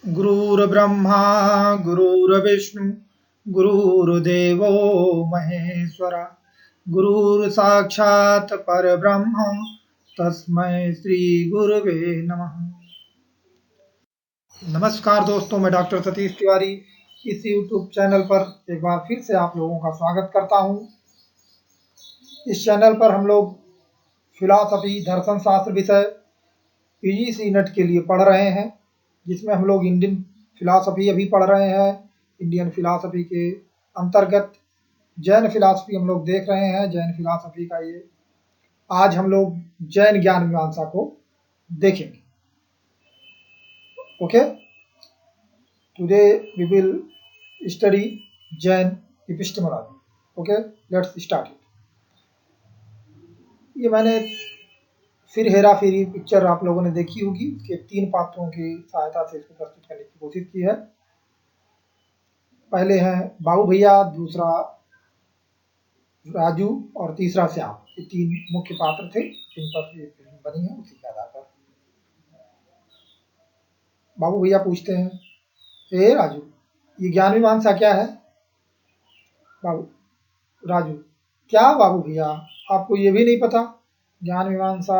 गुरुर्ब्रह्मा गुरुर्विष्णु गुरुर्देवो महेश्वरा गुरुर्साक्षात् परब्रह्म तस्मै श्री गुरुवे नमः। नमस्कार दोस्तों, मैं डॉक्टर सतीश तिवारी इस यूट्यूब चैनल पर एक बार फिर से आप लोगों का स्वागत करता हूं। इस चैनल पर हम लोग फिलॉसफी दर्शन शास्त्र विषय पीजीसी नेट के लिए पढ़ रहे हैं, जिसमें हम लोग इंडियन फिलॉसफी अभी पढ़ रहे हैं। इंडियन फिलॉसफी के अंतर्गत जैन फिलॉसफी हम लोग देख रहे हैं। जैन फिलॉसफी का ये आज हम लोग जैन ज्ञान मीमांसा को देखेंगे। Okay, today we will study Jain epistemology. Okay, let's start it. ये मैंने फिर हेरा फेरी पिक्चर आप लोगों ने देखी होगी, उसके 3 पात्रों की सहायता से इसको प्रस्तुत करने की कोशिश की है। पहले हैं बाबू भैया, दूसरा राजू और तीसरा श्याम। ये 3 मुख्य पात्र थे जिन पर ये फिल्म बनी है, उसी के आधार पर। बाबू भैया पूछते हैं, हे राजू, ये ज्ञान मीमांसा क्या है? राजू, क्या बाबू भैया, आपको ये भी नहीं पता? ज्ञान मीमांसा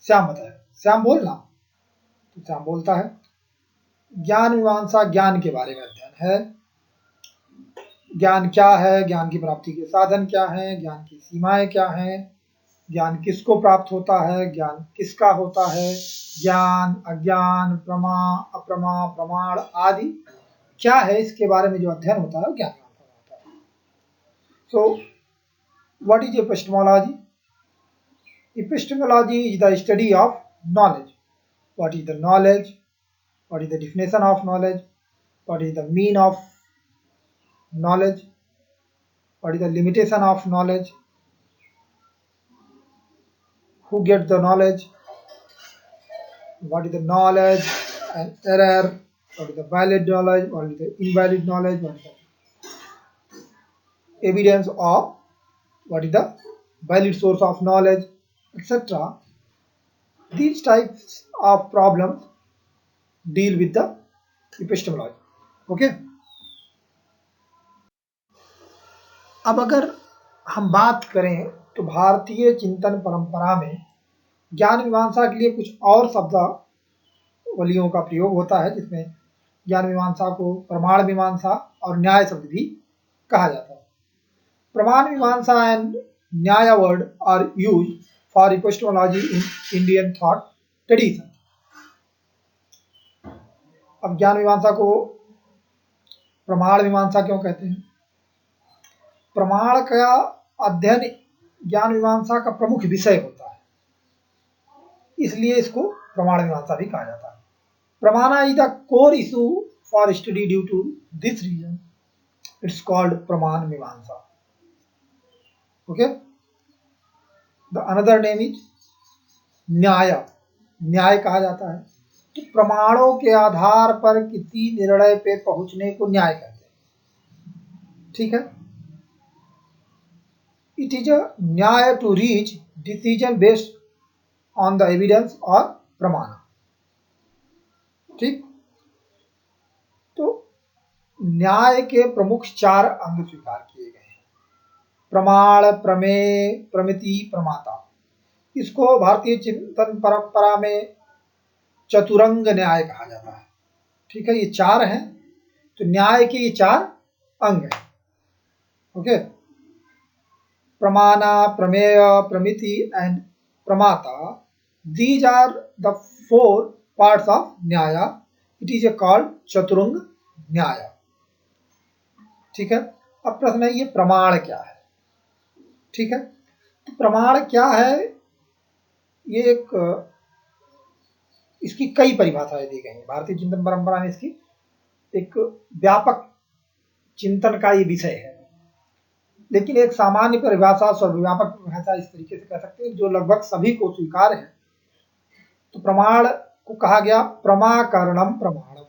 श्याम बताए। श्याम बोलना, तो श्याम बोलता है, ज्ञान मीमांसा ज्ञान के बारे में अध्ययन है। ज्ञान क्या है, ज्ञान की प्राप्ति के साधन क्या हैं, ज्ञान की सीमाएं क्या हैं, ज्ञान किसको प्राप्त होता है, ज्ञान किसका होता है, ज्ञान, अज्ञान, प्रमा, अप्रमा, प्रमाण आदि क्या है, इसके बारे में जो अध्ययन होता है वो ज्ञान मीमांसा होता है। So what is epistemology? Epistemology is the study of knowledge. What is the knowledge? What is the definition of knowledge? What is the mean of knowledge? What is the limitation of knowledge? Who gets the knowledge? What is the knowledge and error? What is the valid knowledge? What is the invalid knowledge? What is the evidence of? What is the valid source of knowledge, etc. These types of problems deal with the epistemology. Okay? अब अगर हम बात करें तो भारतीय चिंतन परंपरा में ज्ञान मीमांसा के लिए कुछ और शब्दावलियों का प्रयोग होता है, जिसमें ज्ञान मीमांसा को प्रमाण मीमांसा और न्याय शब्द भी कहा जाता है। प्रमाण mimamsa and Nyaya word are use for epistemology in Indian thought tradition. अब ज्ञान मीमांसा को प्रमाण मीमांसा क्यों कहते हैं? प्रमाण का अध्ययन ज्ञान मीमांसा का प्रमुख विषय होता है, इसलिए इसको प्रमाण मीमांसा भी कहा जाता है। Pramana is the core issue for study, due to this reason it's called pramana mimamsa. Okay, the another name is Nyaya. Nyaya कहा जाता है, तो प्रमाणों के आधार पर किसी निर्णय पे पहुंचने को न्याय कहते हैं। ठीक है, it is a न्याय to reach decision based on the evidence और प्रमाण। ठीक, तो न्याय के प्रमुख 4 अंग स्वीकार किए गए हैं: प्रमाण, प्रमेय, प्रमिति, प्रमाता। इसको भारतीय चिंतन परंपरा में चतुरंग न्याय कहा जाता है। ठीक है, ये 4 हैं, तो न्याय के ये 4 अंग हैं। Okay, Pramana, Prameya, Pramiti and Pramata, these are the 4 parts of Nyaya. It is called Chaturanga Nyaya. ठीक है, अब प्रश्न है ये प्रमाण क्या है? ठीक है, तो प्रमाण क्या है, ये इसकी कई परिभाषाएं दी गई हैं। भारतीय चिंतन परंपरा में इसकी एक व्यापक चिंतन का ये विषय है, लेकिन एक सामान्य परिभाषा, सर्वव्यापक परिभाषा इस तरीके से कह सकते हैं जो लगभग सभी को स्वीकार है। तो प्रमाण को कहा गया प्रमाकरणम प्रमाणम,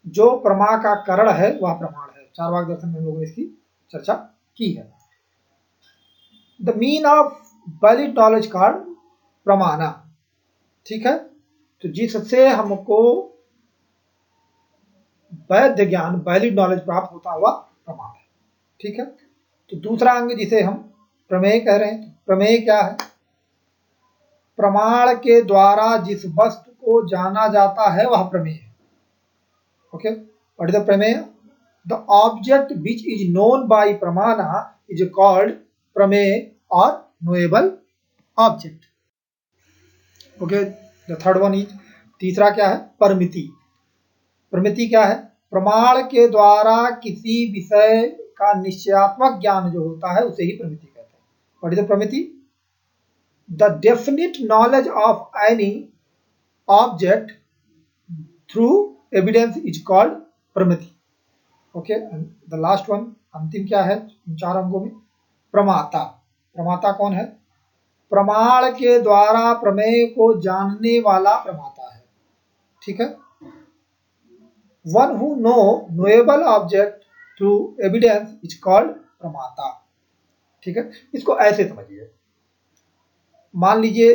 जो प्रमा का करण है वह प्रमाण है। चारवाक दर्शन में हम लोगों ने इसकी चर्चा की है। The mean of valid knowledge called प्रमाणा। ठीक है, तो जिससे हमको वैध ज्ञान, वैलिड नॉलेज प्राप्त होता हुआ प्रमाण है। ठीक है, तो दूसरा अंग जिसे हम प्रमेय कह रहे हैं, प्रमेय क्या है? प्रमाण के द्वारा जिस वस्तु को जाना जाता है वह प्रमेय है। ओके, व्हाट इज द प्रमेय? The object which is known by प्रमाणा इज कॉल्ड प्रमेय और knowable object. Okay, the third one is, तीसरा क्या है? परमिति। प्रमिति क्या है? प्रमाण के द्वारा किसी विषय का निश्चयात्मक ज्ञान जो होता है उसे ही प्रमिति कहते हैं। व्हाट इज द प्रमिति? The definite knowledge of any object through evidence is called प्रमिति। ओके, द लास्ट वन, अंतिम क्या है इन 4 अंगों में? प्रमाता। प्रमाता कौन है? प्रमाण के द्वारा प्रमेय को जानने वाला प्रमाता है। ठीक है, one who know knowable object through evidence is called प्रमाता। ठीक है, इसको ऐसे समझिए, मान लीजिए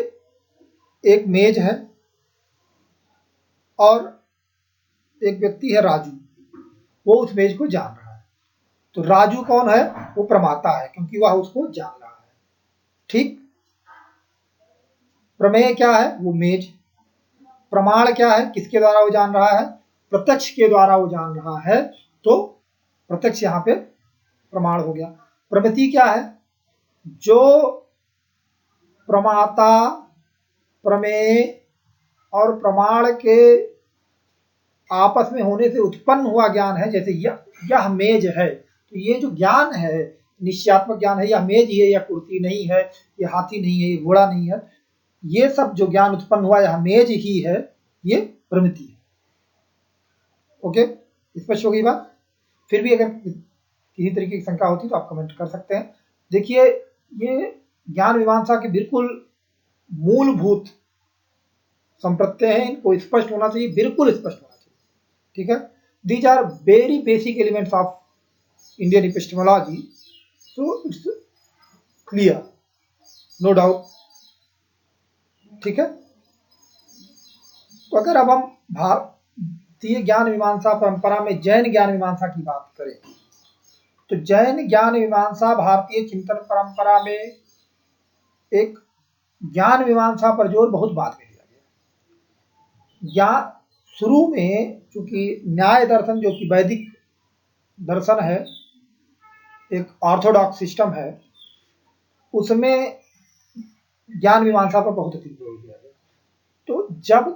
एक मेज है और एक व्यक्ति है राजू, वो उस मेज को जान रहा है। तो राजू कौन है? वो प्रमाता है, क्योंकि वह उसको जान रहा है। ठीक, प्रमेय क्या है? वो मेज। प्रमाण क्या है? किसके द्वारा वो जान रहा है? प्रत्यक्ष के द्वारा वो जान रहा है, तो प्रत्यक्ष यहाँ पे प्रमाण हो गया। प्रमिति क्या है? जो प्रमाता, प्रमेय और प्रमाण के आपस में होने से उत्पन्न हुआ ज्ञान है। जैसे यह मेज है, तो ये जो ज्ञान है, निश्चयात्मक ज्ञान है, यह मेज ही है, यह कुर्सी नहीं है, यह हाथी नहीं है, ये घोड़ा नहीं है, ये सब जो ज्ञान उत्पन्न हुआ यह मेज ही है, ये प्रमिति है। ओके, स्पष्ट हो गई बात? फिर भी अगर किसी तरीके की शंका होती तो आप कमेंट कर सकते हैं। देखिए, ये ज्ञान मीमांसा के बिल्कुल मूलभूत संप्रत्यय हैं, इनको स्पष्ट होना चाहिए, बिल्कुल स्पष्ट होना चाहिए। ठीक है, these are very basic elements of Indian epistemology, so it's clear, no doubt. ठीक है, तो अगर अब हम भारतीय ज्ञान मीमांसा परंपरा में जैन ज्ञान मीमांसा की बात करें, तो जैन ज्ञान मीमांसा भारतीय चिंतन परंपरा में एक ज्ञान मीमांसा पर जोर बहुत बाद में दिया गया। या शुरू में चूंकि न्याय दर्शन जो कि वैदिक दर्शन है, एक ऑर्थोडॉक्स सिस्टम है, उसमें ज्ञान मीमांसा पर बहुत अधिक जोर दिया गया। तो जब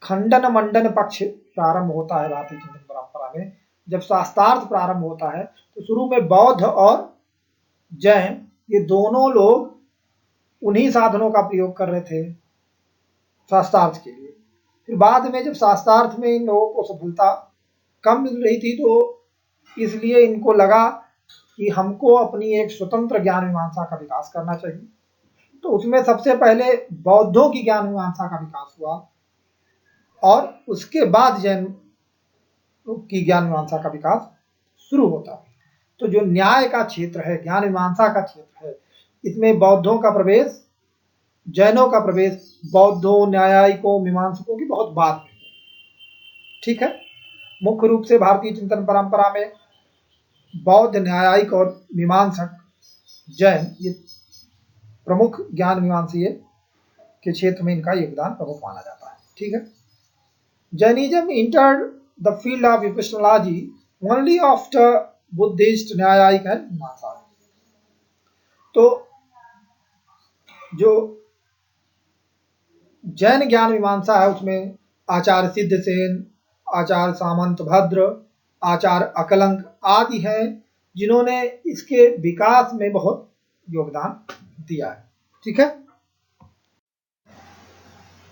खंडन मंडन पक्ष प्रारंभ होता है भारतीय चिंतन परंपरा में, जब शास्त्रार्थ प्रारंभ होता है, तो शुरू में बौद्ध और जैन ये दोनों लोग उन्हीं साधनों का प्रयोग कर रहे थे शास्त्रार्थ के लिए। फिर बाद में जब शास्त्रार्थ में इन लोगों को सफलता कम मिल रही थी, तो इसलिए इनको लगा कि हमको अपनी एक स्वतंत्र ज्ञान मीमांसा का विकास करना चाहिए। तो उसमें सबसे पहले बौद्धों की ज्ञान मीमांसा का विकास हुआ और उसके बाद जैन की ज्ञान मीमांसा का विकास शुरू होता है। तो जो न्याय का क्षेत्र है, ज्ञान मीमांसा का क्षेत्र है, इसमें बौद्धों का प्रवेश, जैनों का प्रवेश बौद्धों, न्यायिकों, मीमांसकों की बहुत बाद में। ठीक है, मुख्य रूप से भारतीय चिंतन परंपरा में बौद्ध, न्यायिक और मीमांसक, जैन, ये प्रमुख ज्ञान मीमांसीय के क्षेत्र में इनका योगदान प्रमुख माना जाता है। ठीक है, Jainism entered the field of epistemology only after Buddhist, न्यायिक एंड मीमांसा। तो जो जैन ज्ञान मीमांसा है उसमें आचार्य सिद्धसेन, आचार्य सामंत भद्र, आचार्य अकलंक आदि हैं जिन्होंने इसके विकास में बहुत योगदान दिया है। ठीक है,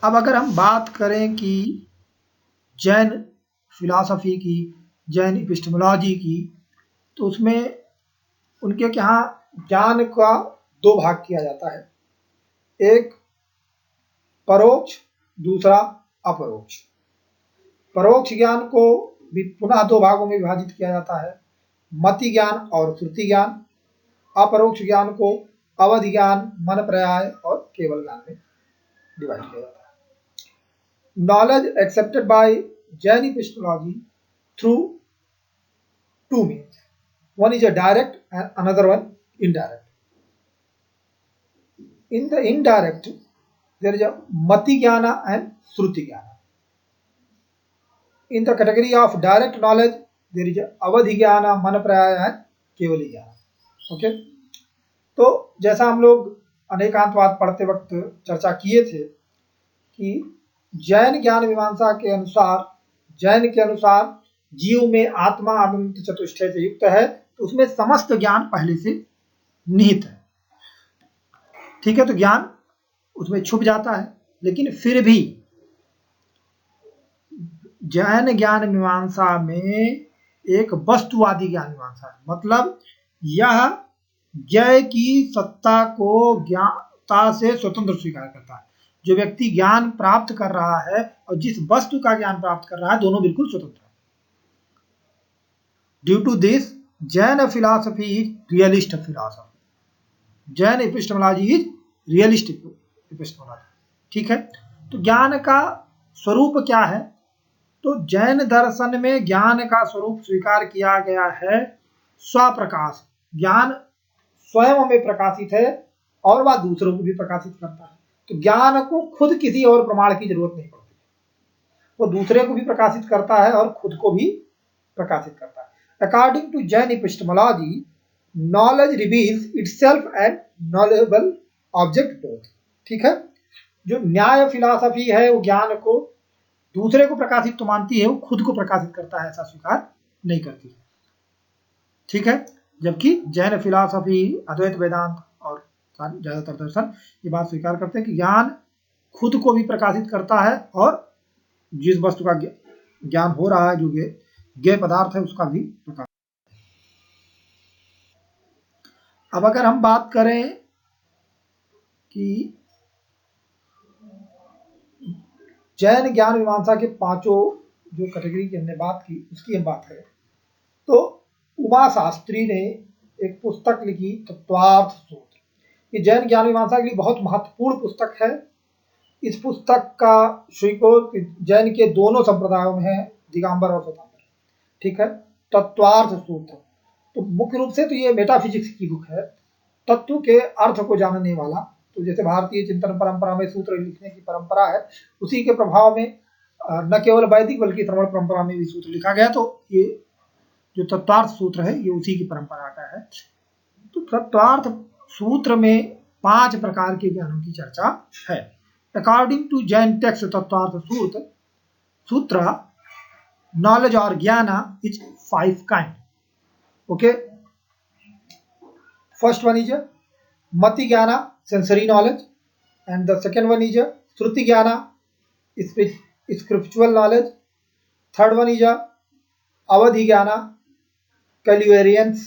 अब अगर हम बात करें कि जैन फिलॉसफी की, जैन एपिस्टेमोलॉजी की, तो उसमें उनके यहाँ ज्ञान का 2 भाग किया जाता है, एक परोक्ष, दूसरा अपरोक्ष। परोक्ष ज्ञान को भी पुनः 2 भागों में विभाजित किया जाता है, मति ज्ञान और श्रुति ज्ञान। अपरोक्ष ज्ञान को अवधि ज्ञान, मन पर्याय और केवल ज्ञान में डिवाइड किया जाता है। Knowledge accepted by Jain epistemology through two means. One is a direct and another one indirect. In the indirect, there is a Mati Jnana and Shruti Jnana. In the category of direct knowledge, there is a Avadhi Jnana, Manapraya and Kevali Jnana. Okay? तो जैसा हम लोग अनेकांतवाद पढ़ते वक्त चर्चा किए थे कि जैन ज्ञान मीमांसा के अनुसार, जैन के अनुसार जीव में आत्मा अनंत चतुष्टय से युक्त है, तो उसमें समस्त ज्ञान पहले से निहित है। ठीक है, तो ज्ञान उसमें छुप जाता है, लेकिन फिर भी जैन ज्ञान मीमांसा में एक वस्तुवादी ज्ञान मीमांसा है, मतलब यह ज्ञेय की सत्ता को ज्ञाता से स्वतंत्र स्वीकार करता है। जो व्यक्ति ज्ञान प्राप्त कर रहा है और जिस वस्तु का ज्ञान प्राप्त कर रहा है, दोनों बिल्कुल स्वतंत्र है। Due to this Jain philosophy is realist philosophy. Jain epistemology is realistic epistemology. ठीक है, तो ज्ञान का स्वरूप क्या है? तो जैन दर्शन में ज्ञान का स्वरूप स्वीकार किया गया है स्वप्रकाश। ज्ञान स्वयं में प्रकाशित है और वह दूसरों को भी प्रकाशित करता है। तो ज्ञान को खुद किसी और प्रमाण की जरूरत नहीं पड़ती, वो दूसरे को भी प्रकाशित करता है और खुद को भी प्रकाशित करता है। According to Jain epistemology, knowledge reveals itself and knowable object both. ठीक है, जो न्याय फिलॉसफी है वो ज्ञान को दूसरे को प्रकाशित तो मानती है, वो खुद को प्रकाशित करता है ऐसा स्वीकार नहीं करती। ठीक है, जबकि जैन फिलॉसफी, अद्वैत वेदांत और ज्यादातर दर्शन ये बात स्वीकार करते हैं कि ज्ञान खुद को भी प्रकाशित करता है और जिस वस्तु का ज्ञान हो रहा है, जो ज्ञेय पदार्थ है, उसका भी प्रकाश। अब अगर हम बात करें कि जैन ज्ञान मीमांसा के पांचों जो कैटेगरी की हमने बात की, उसकी हम बात करें तो उमा शास्त्री ने एक पुस्तक लिखी तत्वार्थ सूत्र। ये जैन ज्ञान मीमांसा के लिए बहुत महत्वपूर्ण पुस्तक है। इस पुस्तक का स्वीकार जैन के दोनों संप्रदायों में है, दिगंबर और स्वतंत्र। ठीक है, तत्वार्थ सूत्र तो मुख्य रूप से तो ये मेटाफिजिक्स की बुक है, तत्व के अर्थ को जानने वाला। तो जैसे भारतीय चिंतन परंपरा में सूत्र लिखने की परंपरा है, उसी के प्रभाव में न केवल वैदिक बल्कि श्रवण परंपरा में भी सूत्र लिखा गया। तो ये जो तत्वार्थ सूत्र है ये उसी की परंपरा का है। तो तत्वार्थ सूत्र में 5 प्रकार के ज्ञानों की चर्चा है। According to Jain text Tattvartha सूत्र नॉलेज और ज्ञान is 5 kind. Okay, first one is मति ज्ञान, sensory knowledge, and the second one is Shruti Jnana, spiritual knowledge. Third one is Avadhi Jnana, clairvoyance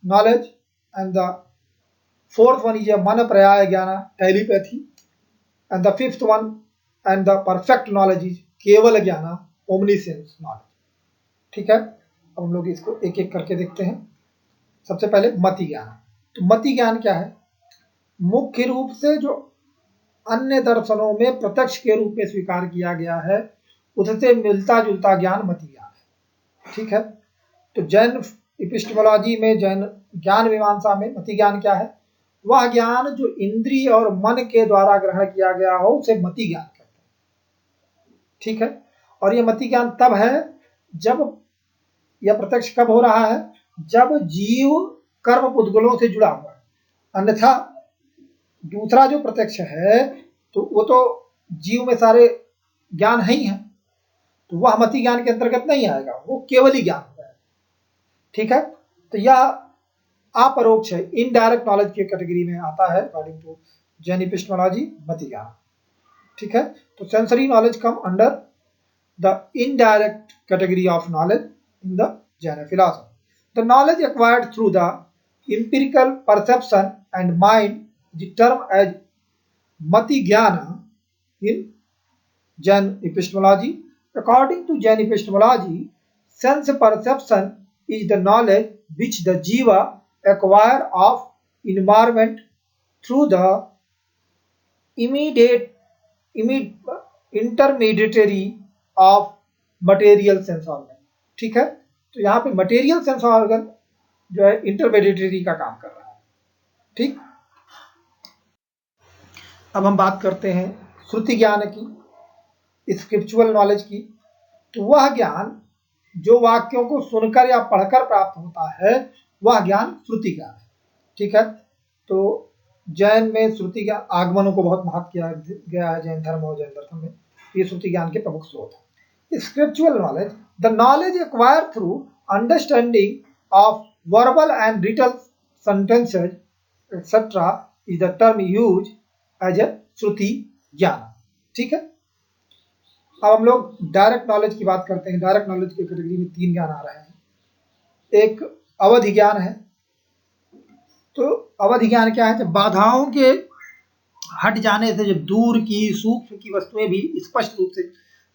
knowledge, and the fourth one is Manapraya Jnana, telepathy, and the fifth one and the perfect knowledge is Kevala Jnana, omniscience knowledge. ठीक है, अब हम लोग इसको एक एक करके देखते हैं। सबसे पहले मति ज्ञान। तो मति ज्ञान क्या है? मुख्य रूप से जो अन्य दर्शनों में प्रत्यक्ष के रूप में स्वीकार किया गया है, उससे मिलता जुलता ज्ञान मति ज्ञान है। ठीक है, तो जैन एपिस्टेमोलॉजी में, जैन ज्ञान मीमांसा में मति ज्ञान क्या है? वह ज्ञान जो इंद्रिय और मन के द्वारा ग्रहण किया गया हो उसे मति ज्ञान कहते हैं। ठीक है, और यह मति ज्ञान तब है जब यह प्रत्यक्ष कब हो रहा है? जब जीव कर्म पुद्गलों से जुड़ा हुआ है। अन्यथा दूसरा जो प्रत्यक्ष है तो वो तो जीव में सारे ज्ञान है ही है, तो वह मति ज्ञान के अंतर्गत नहीं आएगा, वो केवल ही ज्ञान होता है। ठीक है, तो यह अपरोक्ष है, इनडायरेक्ट नॉलेज की कैटेगरी में आता है अकॉर्डिंग टू जैन एपिस्टेमोलॉजी, मति ज्ञान। ठीक है, तो sensory knowledge come under the indirect category of knowledge in the Jain philosophy. The knowledge acquired through the empirical perception and mind the term as mati jnana in Jain epistemology. According to Jain epistemology, sense perception is the knowledge which the jiva acquire of environment through the intermediary of material sense organ. ठीक है, तो यहाँ पे material sense organ जो है इंटरमेडिएटरी का काम कर रहा है। ठीक, अब हम बात करते हैं श्रुति ज्ञान की, स्क्रिप्चुअल नॉलेज की। तो वह ज्ञान जो वाक्यों को सुनकर या पढ़कर प्राप्त होता है वह ज्ञान श्रुति ज्ञान है। ठीक है, तो जैन में श्रुति ज्ञान आगमनों को बहुत महत्व किया गया है जैन धर्म और जैन दर्शन में। ये श्रुति ज्ञान के प्रमुख स्रोत है। Scriptural knowledge, the knowledge acquired through understanding of verbal and written sentences etcetera is the term use as a श्रुति ज्ञान। ठीक है, अब हम लोग डायरेक्ट नॉलेज की बात करते हैं। डायरेक्ट नॉलेज की कैटेगरी में 3 ज्ञान आ रहे हैं। एक अवधि ज्ञान है। तो अवधि ज्ञान क्या है? जब बाधाओं के हट जाने से जब दूर की सूक्ष्म की वस्तुएं भी स्पष्ट रूप से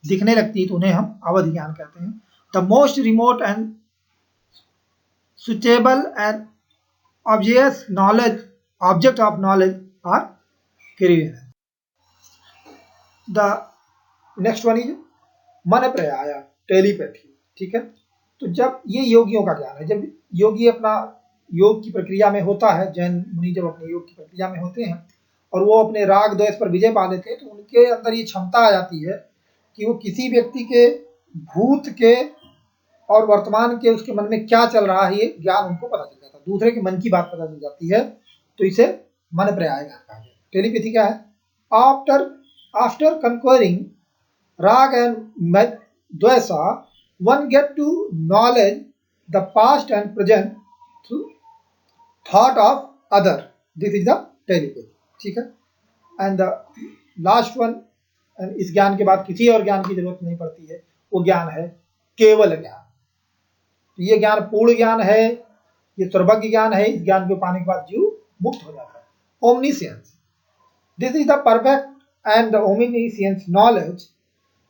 दिखने लगती तो उन्हें हम अवधि ज्ञान कहते हैं। The most remote and suitable and obvious knowledge object of knowledge are clear. The next one is man prayay, telepathy. ठीक है, तो जब ये योगियों का ज्ञान है, जब योगी अपना योग की प्रक्रिया में होता है, जैन मुनि जब अपने योग की प्रक्रिया में होते हैं और वो अपने राग द्वेष पर विजय पा लेते हैं तो उनके अंदर ये क्षमता आ जाती है कि वो किसी व्यक्ति के भूत के और वर्तमान के उसके मन में क्या चल रहा है ये ज्ञान उनको पता चल जाता है, दूसरे के मन की बात पता चल जाती है। तो इसे मन प्रयाय ज्ञान कहा जाता है। टेलीपैथी क्या है? After conquering rag and dvesa, one get to knowledge the past and present through thought of other. This is the telepathy. ठीक है, and the last one, and इस ज्ञान के बाद किसी और ज्ञान की जरूरत नहीं पड़ती है, वो ज्ञान है केवल ज्ञान। तो ये ज्ञान पूर्ण ज्ञान है, ये सर्वज्ञ ज्ञान है। इस ज्ञान को पाने के बाद जीव मुक्त हो जाता है। Omniscience, this is the perfect and the omniscience knowledge.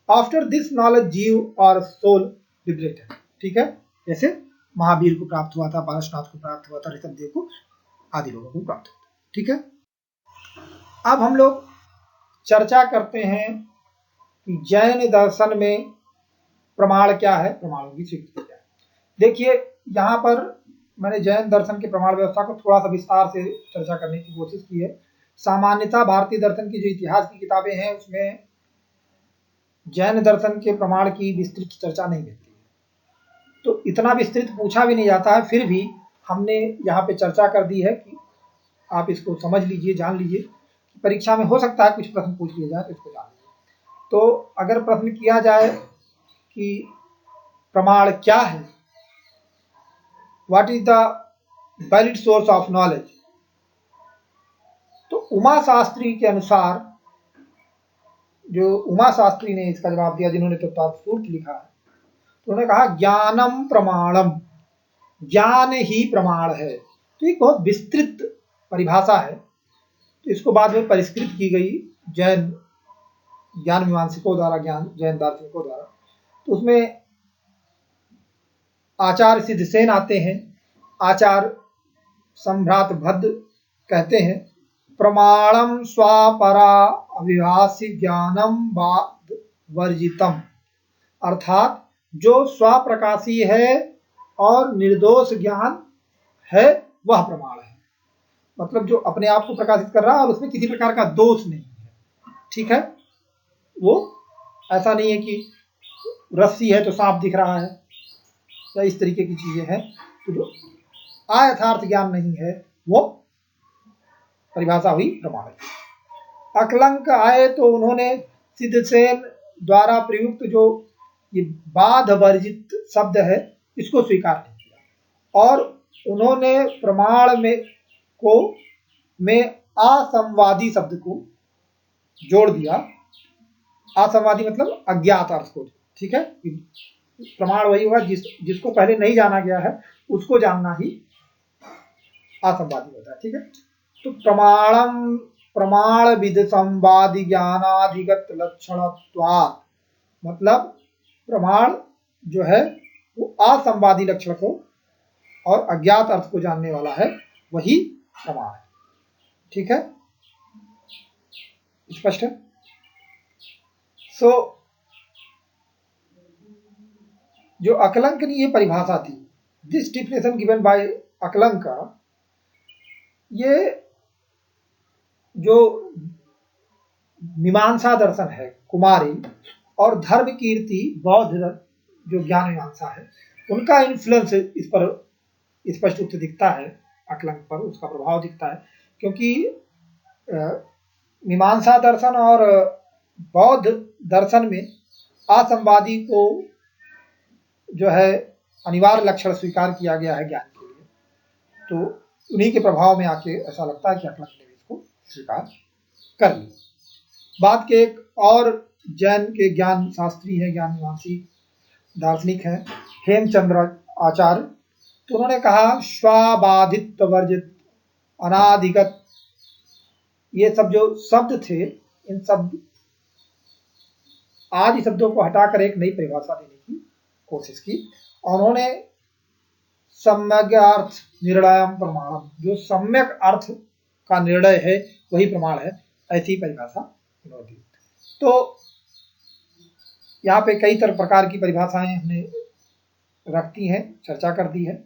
After this knowledge जीव और सोल लिबरेटेड। ठीक है, जैसे महावीर को प्राप्त हुआ था, पारसनाथ को प्राप्त हुआ था, ऋषभदेव को, आदि लोगों को प्राप्त हुआ था। ठीक है, अब हम लोग चर्चा करते हैं कि जैन दर्शन में प्रमाण क्या है, प्रमाणों की स्वीकृति क्या है। देखिए, यहाँ पर मैंने जैन दर्शन के प्रमाण व्यवस्था को थोड़ा सा विस्तार से चर्चा करने की कोशिश की है। सामान्यतः भारतीय दर्शन की जो इतिहास की किताबें हैं उसमें जैन दर्शन के प्रमाण की विस्तृत चर्चा नहीं मिलती है, तो इतना विस्तृत पूछा भी नहीं जाता है। फिर भी हमने यहाँ पे चर्चा कर दी है कि आप इसको समझ लीजिए, जान लीजिए। परीक्षा में हो सकता है कुछ प्रश्न पूछ लिया जाए तो इसको जान लीजिए। तो अगर प्रश्न किया जाए कि प्रमाण क्या है, what is the valid source of knowledge, तो उमा शास्त्री के अनुसार, जो उमा शास्त्री ने इसका जवाब दिया जिन्होंने तत्वार्थ लिखा है, तो उन्होंने कहा ज्ञानम प्रमाणम, ज्ञान ही प्रमाण है। तो एक बहुत विस्तृत परिभाषा है, तो इसको बाद में परिष्कृत की गई जैन ज्ञान मीमांसकों द्वारा, ज्ञान जैन दार्शनिकों द्वारा। तो उसमें आचार्य सिद्धसेन आते हैं, आचार्य सम्भ्रात भद्र कहते हैं प्रमाणम स्वापरा अविभाषी ज्ञानम बाद वर्जितम, अर्थात जो स्वप्रकाशी है और निर्दोष ज्ञान है वह प्रमाण है। मतलब जो अपने आप को प्रकाशित कर रहा है और उसमें किसी प्रकार का दोष नहीं है। ठीक है, वो ऐसा नहीं है कि रस्सी है तो सांप दिख रहा है या इस तरीके की चीजें हैं। तो जो अयथार्थ ज्ञान नहीं है वो परिभाषा हुई प्रमाण। अकलंक आए तो उन्होंने सिद्धसेन द्वारा प्रयुक्त जो ये बाध वर्जित शब्द है इसको स्वीकार नहीं किया और उन्होंने प्रमाण में असंवादी शब्द को जोड़ दिया। असंवादी मतलब अज्ञात अर्थ को। ठीक है, प्रमाण वही होगा जिसको पहले नहीं जाना गया है उसको जानना ही असंवादी होता है। ठीक है, तो प्रमाण विद संवादी ज्ञानाधिगत लक्षणत्वात्, मतलब प्रमाण जो है वो असंवादी लक्षण को और अज्ञात अर्थ को जानने वाला है, वही प्रमाण है। ठीक है, स्पष्ट है। सो जो अकलंक ने ये परिभाषा दी, this definition given by Akalanka, ये जो मीमांसा दर्शन है कुमारी और धर्म कीर्ति बौद्ध जो ज्ञान मीमांसा है, उनका इन्फ्लुएंस इस पर स्पष्ट रूप से दिखता है, अकलंक पर उसका प्रभाव दिखता है, क्योंकि मीमांसा दर्शन और बौद्ध दर्शन में असंवादी को जो है अनिवार्य लक्षण स्वीकार किया गया है ज्ञान के लिए, तो उन्हीं के प्रभाव में आके ऐसा लगता है कि अकलंक ने इसको स्वीकार कर लिया। बात के एक और जैन के ज्ञान शास्त्री है, ज्ञान मीमांसी दार्शनिक है हेमचंद्र आचार्य, तो उन्होंने कहा स्वाबाधित वर्जित अनादिगत, ये सब जो शब्द थे, इन शब्द आदि शब्दों को हटाकर एक नई परिभाषा देने की कोशिश की। उन्होंने सम्यग्यार्थ निर्णयम प्रमाणम, जो सम्यक अर्थ का निर्णय है वही प्रमाण है, ऐसी परिभाषा उन्होंने दी। तो यहाँ पे कई तरह प्रकार की परिभाषाएं हमने रखती हैं, चर्चा कर दी है,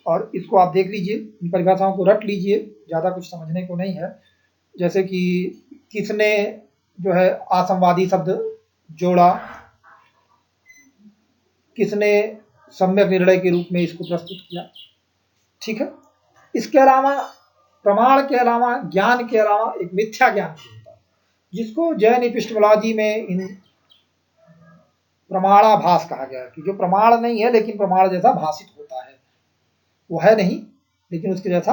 और इसको आप देख लीजिए, इन परिभाषाओं को रट लीजिए, ज़्यादा कुछ समझने को नहीं है। जैसे कि किसने जो है असंवादी शब्द जोड़ा, किसने सम्यक निर्णय के रूप में इसको प्रस्तुत किया, ठीक है। इसके अलावा प्रमाण के अलावा, ज्ञान के अलावा एक मिथ्या ज्ञान होता है, जिसको जैन एपिस्टेमोलॉजी में इन प्रमाणाभास कहा गया है, कि जो प्रमाण नहीं है लेकिन प्रमाण जैसा भाषित होता है, वो है नहीं लेकिन उसके जैसा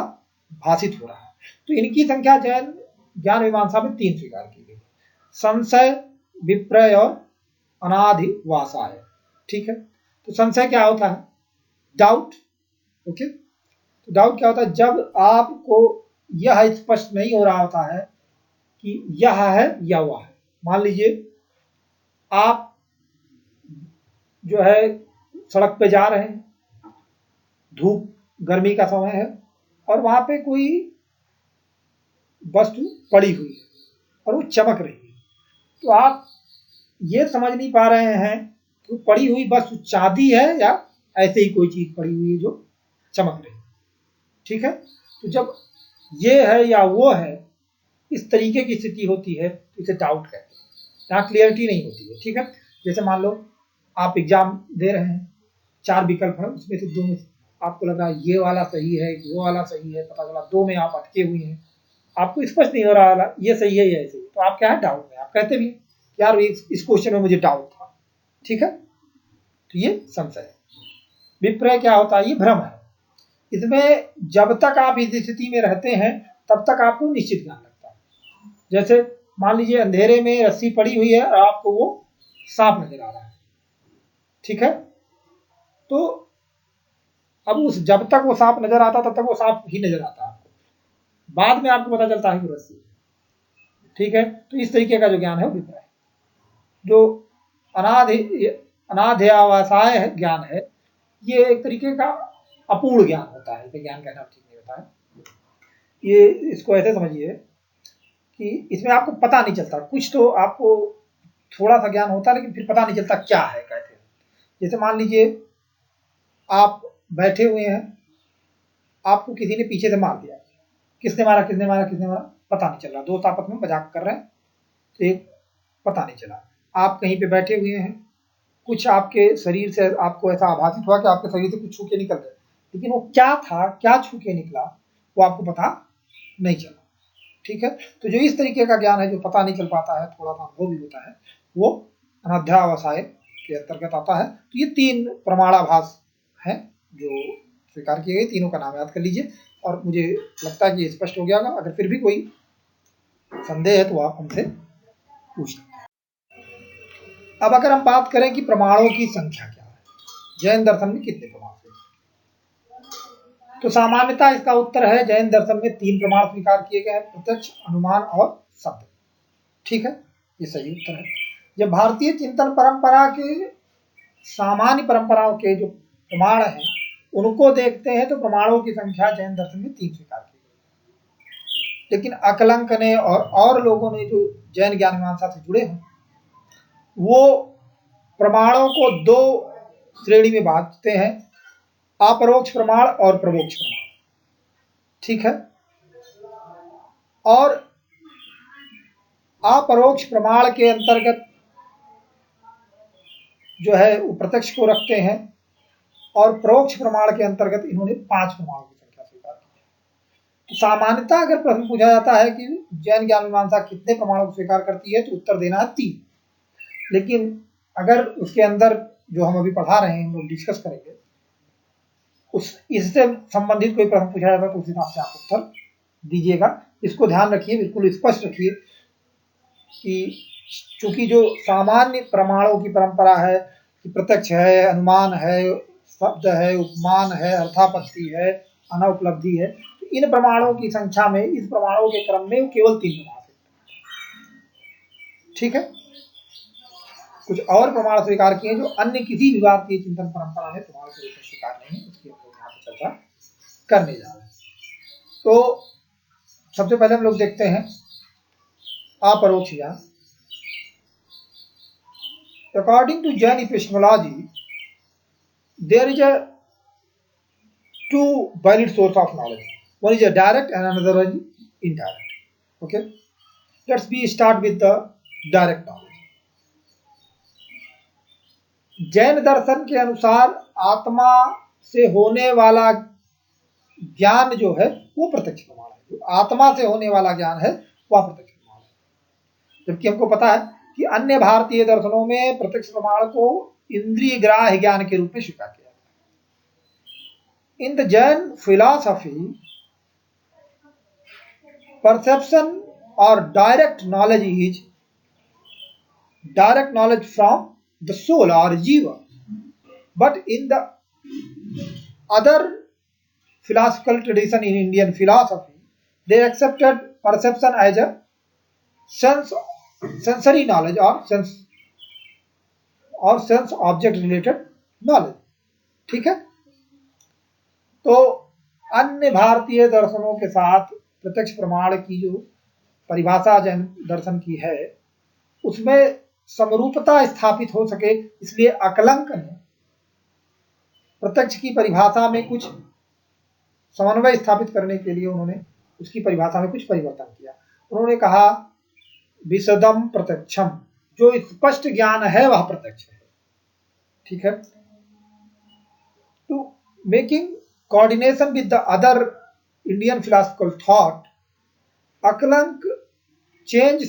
भाषित हो रहा है। तो इनकी संख्या जैन ज्ञान मीमांसा में 3 स्वीकार की गई, संशय, विप्रय और अनाधिवासा है, ठीक है। तो संशय क्या होता है? Doubt, okay. तो डाउट क्या होता है? जब आपको यह स्पष्ट नहीं हो रहा होता है कि यह है या वह है। मान लीजिए आप जो है सड़क पे जा रहे हैं, धूप गर्मी का समय है, और वहां पे कोई वस्तु पड़ी हुई है और वो चमक रही है, तो आप ये समझ नहीं पा रहे हैं कि पड़ी हुई वस्तु चांदी है या ऐसे ही कोई चीज पड़ी हुई है जो चमक रही है, ठीक है। तो जब ये है या वो है, इस तरीके की स्थिति होती है तो इसे डाउट कहते हैं, यहाँ क्लियरिटी नहीं होती है, ठीक है। जैसे मान लो आप एग्जाम दे रहे हैं, 4 विकल्प है, उसमें से 2 में आपको लगा ये वाला सही है, वो वाला सही है, पता चला 2 में आप अटके हुए हैं, आपको स्पष्ट नहीं हो रहा वाला ये सही है या ऐसे ही, तो आप क्या है, डाउट में। आप कहते भी यार इस क्वेश्चन में मुझे डाउट था, ठीक है। तो ये संशय है। विप्रय क्या होता है? ये भ्रम है। इसमें जब तक आप इस स्थिति में रहते हैं तब तक आपको निश्चित ज्ञान लगता है। जैसे मान लीजिए अंधेरे में रस्सी पड़ी हुई है और आपको वो सांप नजर आ रहा है, ठीक है। तो अब उस जब तक वो सांप नजर आता तब तक वो सांप ही नजर आता है आपको, बाद में आपको पता चलता है कि रस्सी, ठीक है। तो इस तरीके का जो ज्ञान है वो विप्रय है। जो अनाध्यावसाय ज्ञान है, ये एक तरीके का अपूर्ण ज्ञान होता है, ज्ञान कहना ठीक नहीं होता है। ये इसको ऐसे समझिए कि इसमें आपको पता नहीं चलता, कुछ तो आपको थोड़ा सा ज्ञान होता है लेकिन फिर पता नहीं चलता क्या है, कहते हैं। जैसे मान लीजिए आप बैठे हुए हैं, आपको किसी ने पीछे से मार दिया, किसने मारा किसने मारा किसने मारा पता नहीं चल रहा, दोस्त आपस में मजाक कर रहे हैं तो एक पता नहीं चला। आप कहीं पे बैठे हुए हैं, कुछ आपके शरीर से आपको ऐसा आभासित हुआ कि आपके शरीर से कुछ छू के निकल गया, लेकिन वो क्या था, क्या छू के निकला, वो आपको पता नहीं चला, ठीक है। तो जो इस तरीके का ज्ञान है, जो पता नहीं चल पाता है, थोड़ा सा अनुभव भी होता है, वो अनाध्यावसाय के अंतर्गत आता है। तो ये 3 प्रमाणाभास है जो स्वीकार किए गए, तीनों का नाम याद कर लीजिए, और मुझे लगता है कि स्पष्ट हो गया होगा। अगर फिर भी कोई संदेह है तो आप हमसे पूछ लें। अब अगर हम बात करें कि प्रमाणों की संख्या क्या है, जैन दर्शन में कितने प्रमाण है, तो सामान्यतः इसका उत्तर है जैन दर्शन में 3 प्रमाण स्वीकार किए गए हैं, प्रत्यक्ष, अनुमान और शब्द, ठीक है। ये सही उत्तर है। जब भारतीय चिंतन परंपरा के सामान्य परंपराओं के जो प्रमाण हैं उनको देखते हैं तो प्रमाणों की संख्या जैन दर्शन में 3 स्वीकार की गई, लेकिन अकलंक ने और लोगों ने जो जैन ज्ञान मीमांसा से जुड़े हैं वो प्रमाणों को 2 श्रेणी में बांटते हैं, अपरोक्ष प्रमाण और परोक्ष प्रमाण। ठीक है, और अपरोक्ष प्रमाण के अंतर्गत जो है वो प्रत्यक्ष को रखते हैं, और परोक्ष प्रमाण के अंतर्गत इन्होंने 5 प्रमाणों की संख्या स्वीकार की है। तो सामान्यतः अगर प्रश्न पूछा जाता है कि जैन ज्ञान मीमांसा कितने प्रमाणों को स्वीकार करती है, तो उत्तर देना है 3। लेकिन अगर उसके अंदर जो हम अभी पढ़ा रहे हैं, हम लोग डिस्कस करेंगे, इससे संबंधित कोई प्रश्न पूछा जाता है तो उस हिसाब से आप उत्तर दीजिएगा। इसको ध्यान रखिए, बिल्कुल स्पष्ट रखिए कि चूंकि जो सामान्य प्रमाणों की परंपरा है कि प्रत्यक्ष है, अनुमान है, शब्द है, उपमान है, अर्थापत्ति है, अनउपलब्धि है, तो इन प्रमाणों की संख्या में, इस प्रमाणों के क्रम में केवल 3 प्रमाण है। ठीक है, कुछ और प्रमाण स्वीकार किए जो अन्य किसी भी भारतीय चिंतन परंपरा में प्रमाण के रूप में स्वीकार नहीं है, उसकी हम लोग यहाँ पर चर्चा करने जा रहे हैं। तो सबसे पहले हम लोग देखते हैं अपरोक्ष ज्ञान। According to Jain epistemology, there is a 2 valid source of knowledge. One is a direct and another one is indirect. Okay, let's start with the direct knowledge. Jain दर्शन के अनुसार आत्मा से होने वाला ज्ञान जो है वो प्रत्यक्ष प्रमाण है। जो आत्मा से होने वाला ज्ञान है वह प्रत्यक्ष प्रमाण है, जबकि हमको पता है कि अन्य भारतीय दर्शनों में प्रत्यक्ष प्रमाण को इंद्रिय ग्राह्य ज्ञान के रूप में स्वीकार किया जाता है। In the Jain philosophy, perception और direct knowledge from the soul और जीवा, but in the other philosophical tradition in Indian philosophy, they accepted perception as a sensory knowledge or sense object related knowledge. ठीक है, तो अन्य भारतीय दर्शनों के साथ प्रत्यक्ष प्रमाण की जो परिभाषा जैन दर्शन की है उसमें समरूपता स्थापित हो सके, इसलिए अकलंक ने प्रत्यक्ष की परिभाषा में कुछ समन्वय स्थापित करने के लिए उन्होंने उसकी परिभाषा में कुछ परिवर्तन किया। उन्होंने कहा विशदम प्रत्यक्षम, जो स्पष्ट ज्ञान है वह प्रत्यक्ष है। ठीक है, to making coordination with the other Indian philosophical thought, Akalank change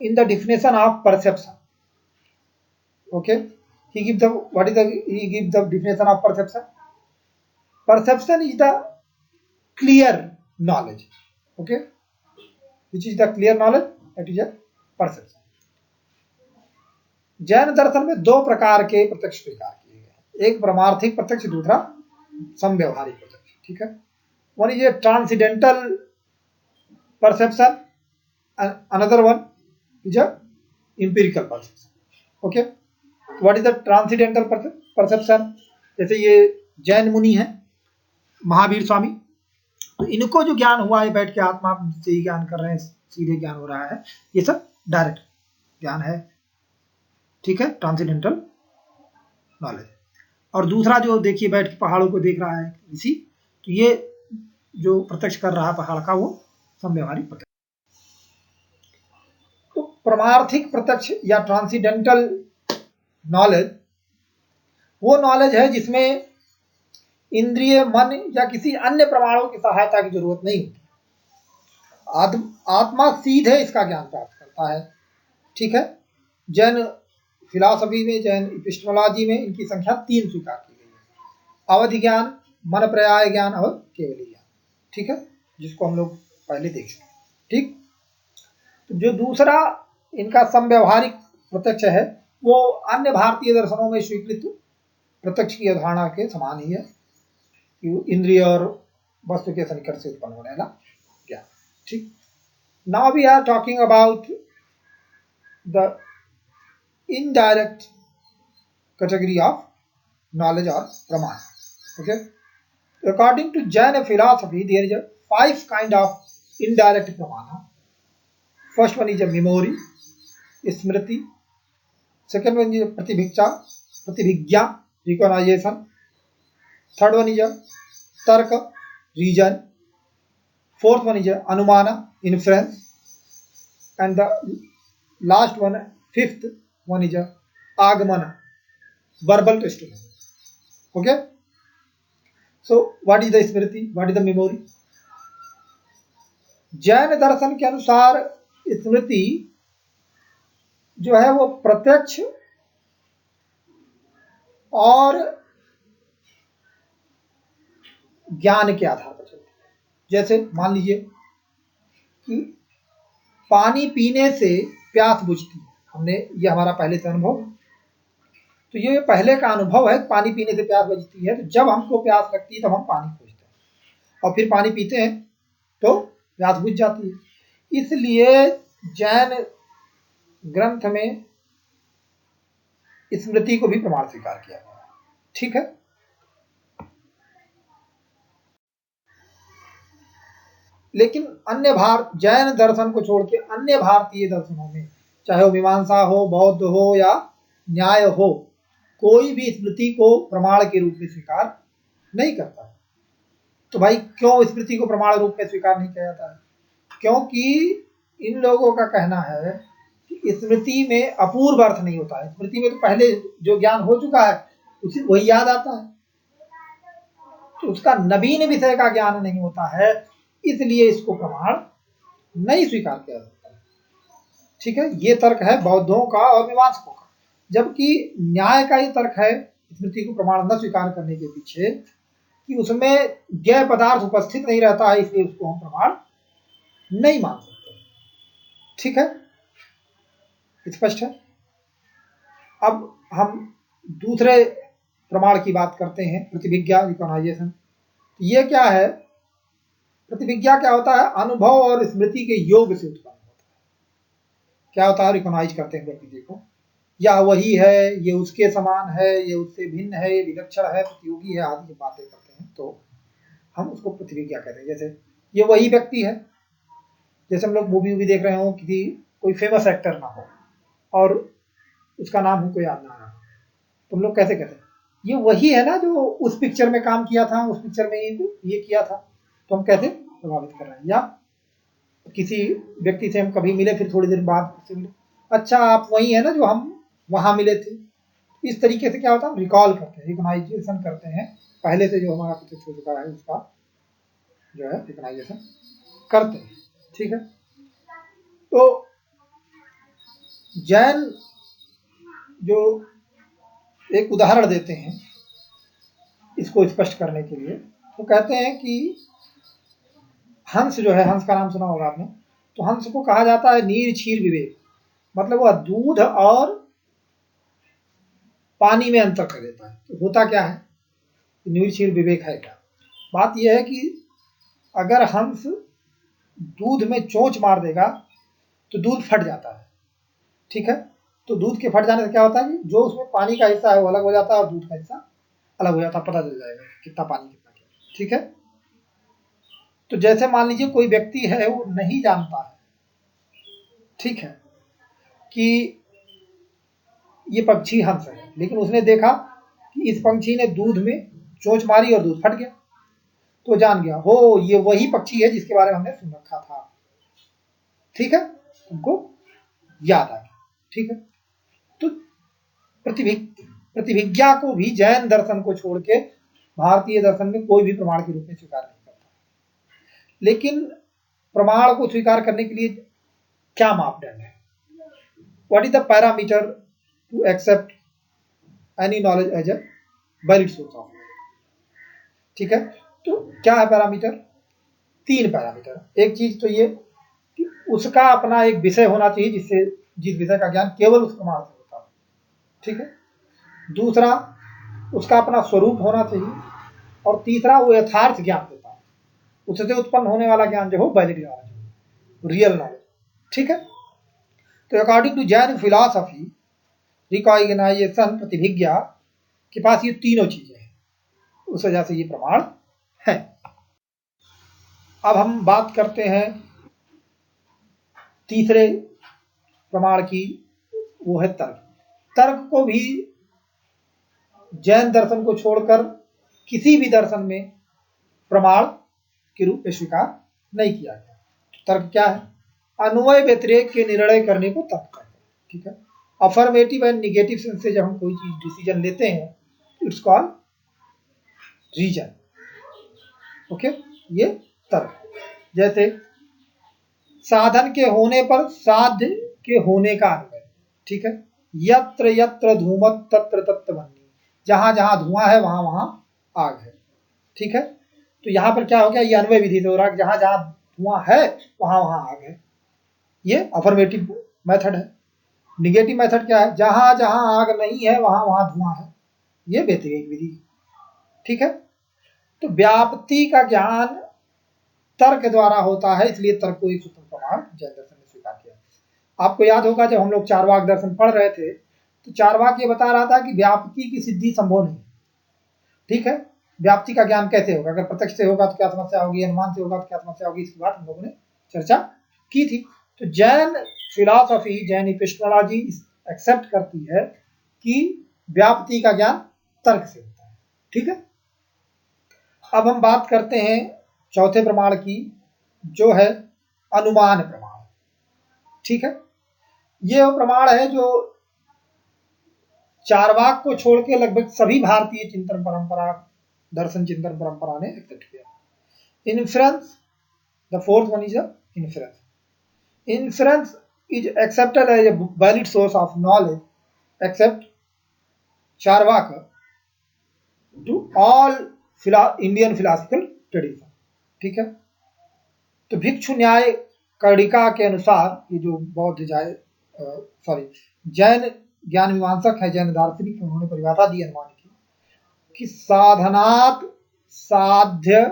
in the definition of perception. Okay, he gives the definition of perception. Perception is the clear knowledge. Okay, which is the clear knowledge? That is a perception. Jain दर्शन में 2 प्रकार के प्रत्यक्ष स्वीकार किए गए, एक परमार्थिक प्रत्यक्ष, दूसरा समव्यवहारिक प्रत्यक्ष। ठीक है, one is a transcendental perception, another one is a empirical perception. Okay, what is the transcendental perception? जैसे ये जैन मुनि है महावीर स्वामी, तो इनको जो ज्ञान हुआ है बैठ के आत्मा से ही ज्ञान कर रहे हैं, सीधे ज्ञान हो रहा है, ये सब डायरेक्ट ज्ञान है। ठीक है, ट्रांसेंडेंटल नॉलेज। और दूसरा जो देखिए बैठ के पहाड़ों को देख रहा है ऋषि, तो ये जो प्रत्यक्ष कर रहा है पहाड़ का वो समव्यवहारिक प्रत्यक्ष। तो परमार्थिक प्रत्यक्ष या ट्रांसीडेंटल नॉलेज वो नॉलेज है जिसमें इंद्रिय, मन या किसी अन्य प्रमाणों की सहायता की जरूरत नहीं होती, आत्मा सीधे इसका ज्ञान प्राप्त करता है। ठीक है, जैन फिलॉसफी में, जैन एपिस्टेमोलॉजी में इनकी संख्या 3 स्वीकार की गई है, अवधि ज्ञान, मन पर्याय ज्ञान और केवली ज्ञान। ठीक है, जिसको हम लोग पहले देख चुके। ठीक, तो जो दूसरा इनका समव्यवहारिक प्रत्यक्ष है वो अन्य भारतीय दर्शनों में स्वीकृत प्रत्यक्ष की अवधारणा के समान ही है कि इंद्रिय और वस्तु के सन्निकट से उत्पन्न होने वाला ज्ञान। ठीक, now we are talking about the indirect category of knowledge और प्रमाण। Okay, according to Jain philosophy there is 5 kind of indirect pramana. First one is a memory, स्मृति, सेकेंड वन इज प्रतिभिज्ञा रिकॉग्नाइजेशन, थर्ड वन इज तर्क reason, fourth one is अनुमान inference, and the last one, fifth one is agmana, verbal testimony. Okay, so what is the smriti, what is the memory? Jain दर्शन के अनुसार स्मृति जो है वो प्रत्यक्ष और ज्ञान के आधार पर चलती है। जैसे मान लीजिए कि पानी पीने से प्यास बुझती है, हमने ये हमारा पहले से अनुभव, तो ये पहले का अनुभव है, पानी पीने से प्यास बुझती है, तो जब हमको प्यास लगती है तब हम पानी खोजते हैं और फिर पानी पीते हैं तो प्यास बुझ जाती है। इसलिए जैन ग्रंथ में स्मृति को भी प्रमाण स्वीकार किया गया है। ठीक है, लेकिन अन्य जैन दर्शन को छोड़ के अन्य भारतीय दर्शनों में, चाहे वो मीमांसा हो, बौद्ध हो या न्याय हो, कोई भी स्मृति को प्रमाण के रूप में स्वीकार नहीं करता। तो भाई क्यों स्मृति को प्रमाण रूप में स्वीकार नहीं किया जाता है? क्योंकि इन लोगों का कहना है कि स्मृति में अपूर्व अर्थ नहीं होता है। स्मृति में तो पहले जो ज्ञान हो चुका है उसी वही याद आता है, तो उसका नवीन विषय का ज्ञान नहीं होता है, इसलिए इसको प्रमाण नहीं स्वीकार किया जाता है। ठीक है, ये तर्क है बौद्धों का और मीमांसकों का, जबकि न्याय का ये तर्क है स्मृति को प्रमाण न स्वीकार करने के पीछे कि उसमें ज्ञेय पदार्थ उपस्थित नहीं रहता है, इसलिए उसको हम प्रमाण नहीं मान सकते। ठीक है, स्पष्ट है। अब हम दूसरे प्रमाण की बात करते हैं, प्रतिभिज्ञा रिकॉग्नाइजेशन। ये क्या है? प्रतिभिज्ञा क्या होता है? अनुभव और स्मृति के योग से उत्पन्न होता है। क्या होता है? रिकॉग्नाइज करते हैं व्यक्ति को, या वही है, ये उसके समान है, ये उससे भिन्न है, ये विलक्षण है, प्रतियोगी है, आदि बातें करते हैं, तो हम उसको प्रतिभिज्ञा कहते हैं। जैसे ये वही व्यक्ति है, जैसे हम लोग मूवी देख रहे हो, किसी कोई फेमस एक्टर ना हो और उसका नाम हमको याद ना आ रहा, तो हम लोग कैसे कहते हैं? ये वही है ना जो उस पिक्चर में काम किया था, उस पिक्चर में ये किया था, तो हम कैसे प्रभावित कर रहे हैं। या किसी व्यक्ति से हम कभी मिले, फिर थोड़ी देर बाद उससे मिले, अच्छा आप वही है ना जो हम वहां मिले थे। इस तरीके से क्या होता है? रिकॉल करते हैं, रिकॉग्नाइजेशन करते हैं, पहले से जो हमारा कुछ हो चुका है उसका जो है रिकॉग्नाइजेशन करते हैं। ठीक है, तो जैन जो एक उदाहरण देते हैं इसको स्पष्ट करने के लिए, वो कहते हैं कि हंस जो है, हंस का नाम सुना होगा आपने, तो हंस को कहा जाता है नीर क्षीर विवेक, मतलब वह दूध और पानी में अंतर कर देता है। तो होता क्या है? नीर क्षीर विवेक है क्या? बात यह है कि अगर हंस दूध में चोंच मार देगा तो दूध फट जाता है। ठीक है, तो दूध के फट जाने से क्या होता है कि जो उसमें पानी का हिस्सा है वो अलग हो जाता है और दूध का हिस्सा अलग हो जाता है, पता चल जाएगा कितना पानी कितना क्या। ठीक है, तो जैसे मान लीजिए कोई व्यक्ति है, वो नहीं जानता है, ठीक है, कि ये पक्षी हंस है, लेकिन उसने देखा कि इस पंछी ने दूध में चोंच मारी और दूध फट गया, तो जान गया हो ये वही पक्षी है जिसके बारे में हमने सुन रखा था। ठीक है, उनको याद आ गया। ठीक है, तो प्रतिभिज्ञा को भी जैन दर्शन को छोड़ के भारतीय दर्शन में कोई भी प्रमाण के रूप में स्वीकार नहीं करता। लेकिन प्रमाण को स्वीकार करने के लिए क्या मापदंड है? What is the parameter to accept any knowledge as a valid source of knowledge? ठीक है, तो क्या है पैरामीटर? 3 पैरामीटर। एक चीज तो ये कि उसका अपना एक विषय होना चाहिए जिस विषय का ज्ञान केवल उस प्रमाण से होता है। ठीक है, दूसरा उसका अपना स्वरूप होना चाहिए, और तीसरा वो यथार्थ ज्ञान देता है, उससे उत्पन्न होने वाला ज्ञान जो हो वैलिड होना चाहिए, रियल नॉलेज। ठीक है, तो according to Jain philosophy recognisation प्रतिभिज्ञा के पास ये तीनों चीजें हैं, उस वजह से ये प्रमाण है। अब हम बात करते हैं तीसरे प्रमाण की, वो है तर्क। तर्क को भी जैन दर्शन को छोड़कर किसी भी दर्शन में प्रमाण के रूप में स्वीकार नहीं किया गया। तर्क क्या है? अन्वय व्यतिरेक के निर्णय करने को तर्क कहते हैं। ठीक है, अफर्मेटिव एंड निगेटिव सेंस से जब हम कोई चीज डिसीजन लेते हैं, इट्स कॉल्ड रीजन। ओके, ये तर्क। जैसे साधन के होने पर साध्य के होने का अन्वय। ठीक है, यत्र यत्र धूमत् तत्र तत्र वह्नि, जहां जहां धुआं है वहां वहां आग है। ठीक है, तो यहां पर क्या हो गया? ये अन्वय विधि से हो रहा है, जहां जहां धुआं है वहां वहां आग है। ये अफर्मेटिव मेथड है। निगेटिव मेथड क्या है? जहां जहां आग नहीं है वहां वहां धुआं है। ये व्यतिरेक विधि। ठीक है, तो व्याप्ति का ज्ञान तर्क द्वारा होता है, इसलिए तर्क को एक सूत्र प्रमाण जैन दर्शन ने स्वीकार किया। आपको याद होगा जब हम लोग चारवाक दर्शन पढ़ रहे थे तो चारवाक ये बता रहा था कि व्याप्ति की सिद्धि संभव नहीं। ठीक है, व्याप्ति का ज्ञान कैसे होगा? अगर प्रत्यक्ष से होगा तो क्या समस्या होगी, अनुमान से होगा तो क्या समस्या होगी, इसकी बात हम लोगों ने चर्चा की थी। तो Jain philosophy, Jain epistemology accept करती है कि व्याप्ति का ज्ञान तर्क से होता है। ठीक है, अब हम बात करते हैं चौथे प्रमाण की, जो है अनुमान प्रमाण। ठीक है, ये वो प्रमाण है जो चारवाक को छोड़ के लगभग सभी भारतीय चिंतन परंपरा, दर्शन चिंतन परंपरा ने एक्सेप्ट किया। Inference, the fourth one is inference. Inference is accepted as a valid source of knowledge except Charvaka to all Indian philosophical tradition। ठीक है, तो भिक्षु न्याय कर्णिका के अनुसार, ये जो बौद्ध जैन ज्ञान मीमांसक है, जैन दार्शनिक, उन्होंने परिभाषा दी अनुमान की कि साधनात् साध्य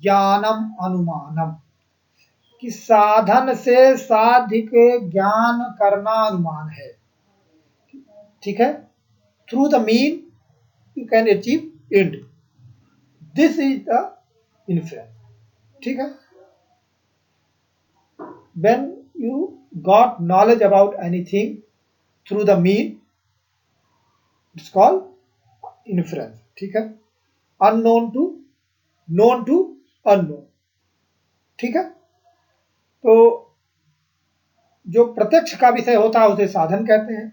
ज्ञानम अनुमानम, कि साधन से साध्य के ज्ञान करना अनुमान है। ठीक है, through the mean you can achieve end, this is the inference. ठीक है, when you got knowledge about anything through the mean, it's called inference. ठीक है, unknown to known to unknown. ठीक है, तो जो प्रत्यक्ष का विषय होता है उसे साधन कहते हैं,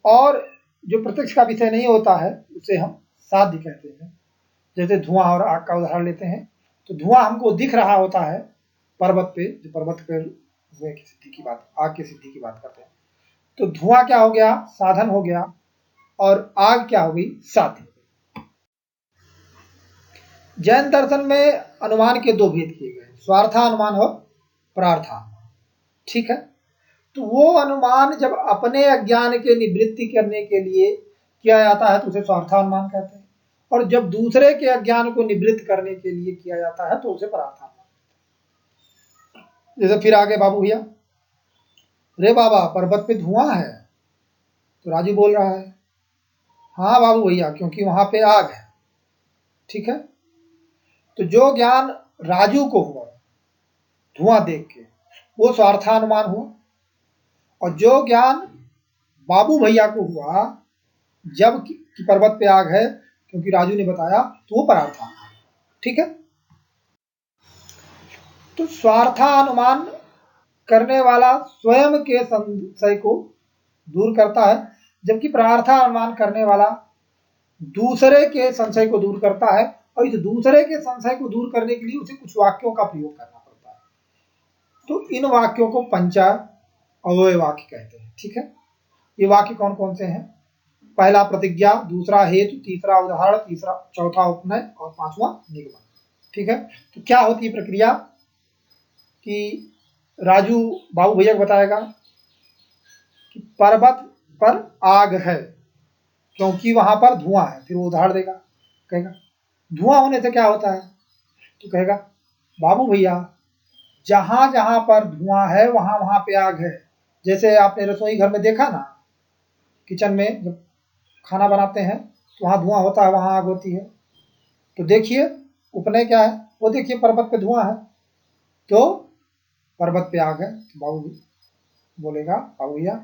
और जो प्रत्यक्ष का विषय नहीं होता है उसे हम साध्य कहते हैं। जैसे धुआं और आग का उदाहरण लेते हैं, तो धुआं हमको दिख रहा होता है पर्वत पे, जो पर्वत पे हुए की सिद्धि की बात, आग की सिद्धि की बात करते हैं। तो धुआं क्या हो गया? साधन हो गया, और आग क्या हो गई? साध्य। जैन दर्शन में अनुमान के दो भेद किए गए, स्वार्थानुमान और परार्थानुमान। ठीक है, तो वो अनुमान जब अपने अज्ञान के निवृत्ति करने के लिए किया जाता है तो उसे स्वार्थानुमान कहते हैं, और जब दूसरे के अज्ञान को निवृत्त करने के लिए किया जाता है तो उसे परार्थानुमान कहते हैं। जैसे फिर आगे बाबू भैया, रे बाबा पर्वत पे धुआं है, तो राजू बोल रहा है हाँ बाबू भैया, क्योंकि वहां पे आग है। ठीक है, तो जो ज्ञान राजू को हुआ धुआं देख के, वो स्वार्थानुमान हुआ, और जो ज्ञान बाबू भैया को हुआ जब कि पर्वत पे आग है, क्योंकि राजू ने बताया, तो वो परार्थानुमान। ठीक है, तो स्वार्थानुमान करने वाला स्वयं के संशय को दूर करता है, जबकि परार्थानुमान करने वाला दूसरे के संशय को दूर करता है, और इस दूसरे के संशय को दूर करने के लिए उसे कुछ वाक्यों का प्रयोग करना पड़ता है। तो इन वाक्यों को पंचा अवयव वाक्य कहते हैं। ठीक है, ये वाक्य कौन कौन से हैं? पहला प्रतिज्ञा, दूसरा हेतु, तीसरा उदाहरण, तीसरा चौथा उपनय, और पांचवा निगमन। ठीक है, तो क्या होती है प्रक्रिया कि राजू बाबू भैया को बताएगा कि पर्वत पर आग है क्योंकि वहां पर धुआं है, फिर वो उदाहरण देगा, कहेगा धुआं होने से क्या होता है, तो कहेगा बाबू भैया जहां जहां पर धुआं है वहां वहां पे आग है। जैसे आपने रसोई घर में देखा ना, किचन में जब खाना बनाते हैं तो वहां धुआं होता है, वहां आग होती है। तो देखिए उपनय क्या है, वो देखिए पर्वत पे धुआं है तो पर्वत पे आग है। तो बाबू बोलेगा बाबू भैया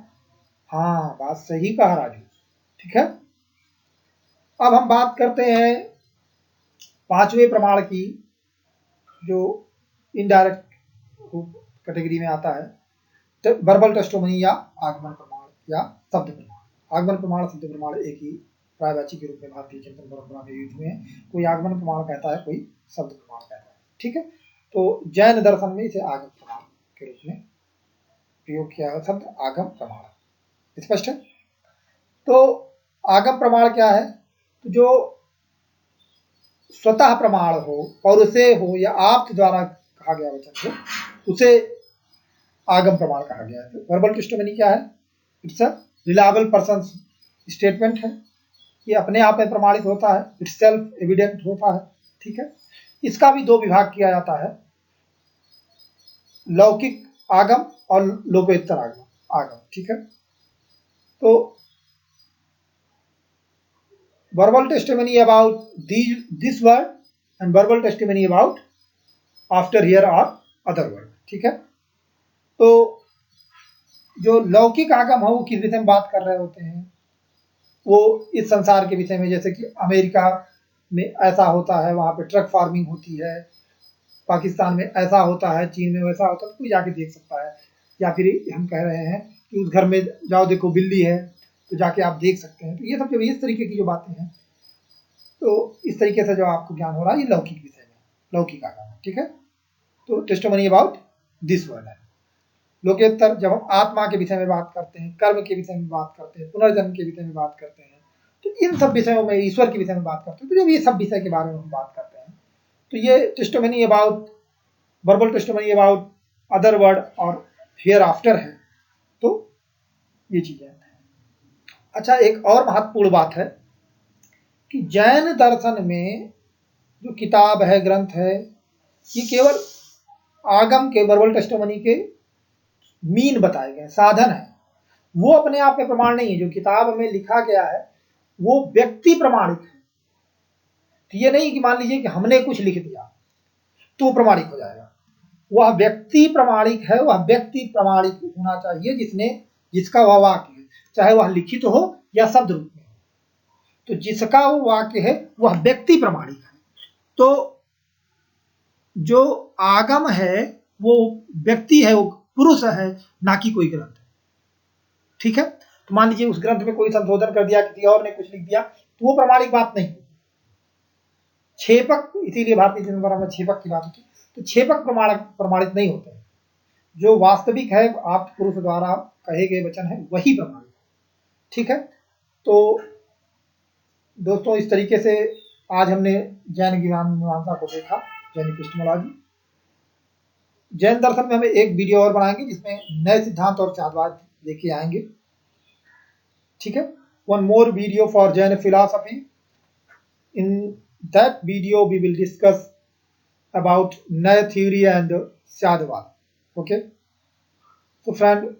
हाँ, बात सही कहा राजू। ठीक है, अब हम बात करते हैं पांचवें प्रमाण की, जो इनडायरेक्ट कैटेगरी में आता है, तो वर्बल टेस्टिमोनी या आगमन प्रमाण या शब्द प्रमाण। आगमन प्रमाण शब्द प्रमाण एक ही पर्यायवाची के रूप में भारतीय चिंतन परंपरा में यूज हुए हैं। कोई आगमन प्रमाण कहता है, कोई शब्द प्रमाण कहता है। ठीक है, तो जैन दर्शन में इसे आगम प्रमाण के रूप में प्रयोग किया है शब्द आगम प्रमाण। स्पष्ट है? तो आगम प्रमाण क्या है? तो जो स्वतः प्रमाण हो, पौरुषेय हो या आप्त द्वारा कहा गया वचन हो, उसे आगम प्रमाण कहा गया है। वर्बल टेस्टिमनी क्या है? It's a reliable person statement है, ये अपने आप में प्रमाणित होता है, इट्स सेल्फ एविडेंट होता है। ठीक है, इसका भी दो विभाग किया जाता है, लौकिक आगम और लोकोत्तर आगम। ठीक है, तो verbal testimony about this word and verbal testimony about after here or other word। ठीक है, तो जो लौकिक आगम है वो किस विषय में बात कर रहे होते हैं? वो इस संसार के विषय में, जैसे कि अमेरिका में ऐसा होता है, वहां पे ट्रक फार्मिंग होती है, पाकिस्तान में ऐसा होता है, चीन में वैसा होता है, तो कोई जाके देख सकता है। या फिर हम कह रहे हैं कि उस घर में जाओ, देखो बिल्ली है, तो जाके आप देख सकते हैं। तो ये सब जब इस तरीके की जो बातें हैं, तो इस तरीके से जो आपको ज्ञान हो रहा है, ये लौकिक विषय में, लौकिक आगम। ठीक है, तो टेस्टिमनी अबाउट दिस वर्ड है। लोकोत्तर जब हम आत्मा के विषय में बात करते हैं, कर्म के विषय में बात करते हैं, पुनर्जन्म के विषय में बात करते हैं, तो इन सब विषयों में, ईश्वर के विषय में बात करते हैं, तो जब ये सब विषय के बारे में हम बात करते हैं, तो ये testimony about, verbal testimony about other word और हियर आफ्टर है। तो ये चीजें। अच्छा, एक और महत्वपूर्ण बात है कि जैन दर्शन में जो किताब है, ग्रंथ है, ये केवल आगम के, वर्बल टेस्टिमनी के मीन बताए गए, साधन है, वो अपने आप में प्रमाण नहीं है। जो किताब में लिखा गया है वो व्यक्ति प्रमाणित है। तो ये नहीं कि मान लीजिए कि हमने कुछ लिख दिया तो प्रमाणित हो जाएगा, वह व्यक्ति प्रमाणिक है, वह व्यक्ति प्रमाणित होना चाहिए जिसका वह वाक्य है, चाहे वह लिखित हो या शब्द रूप में हो, तो जिसका वो वाक्य है वह व्यक्ति प्रमाणिक है। तो जो आगम है वो व्यक्ति है, वो पुरुष है, ना कि कोई ग्रंथ। ठीक है, तो मान लीजिए उस ग्रंथ में कोई संशोधन कर दिया, किसी और ने कुछ लिख दिया, तो वो प्रमाणिक बात नहीं। छेपक, इसीलिए भारतीय चिंतन परंपरा में छेपक की बात होती है, तो छेपक प्रमाणित नहीं होते। जो वास्तविक है, आप पुरुष द्वारा कहे गए वचन है, वही प्रमाणित है। ठीक है, तो दोस्तों इस तरीके से आज हमने जैन ज्ञान मीमांसा को देखा, जैन एपिस्टेमोलॉजी। जैन दर्शन में हमें एक वीडियो और बनाएंगे जिसमें नए सिद्धांत और चार्वाक लेके आएंगे। ठीक है, one more video for Jain philosophy. In that video we will discuss about Naya theory and Syadwal. Okay, so friend,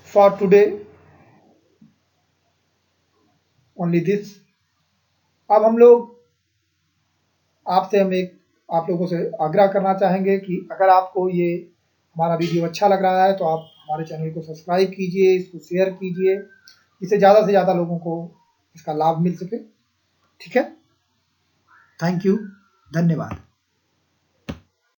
for today only this। अब हम लोग आप लोगों से आग्रह करना चाहेंगे कि अगर आपको ये हमारा वीडियो अच्छा लग रहा है तो आप हमारे चैनल को सब्सक्राइब कीजिए, इसको शेयर कीजिए, इससे ज़्यादा से ज़्यादा लोगों को इसका लाभ मिल सके। ठीक है, थैंक यू, धन्यवाद।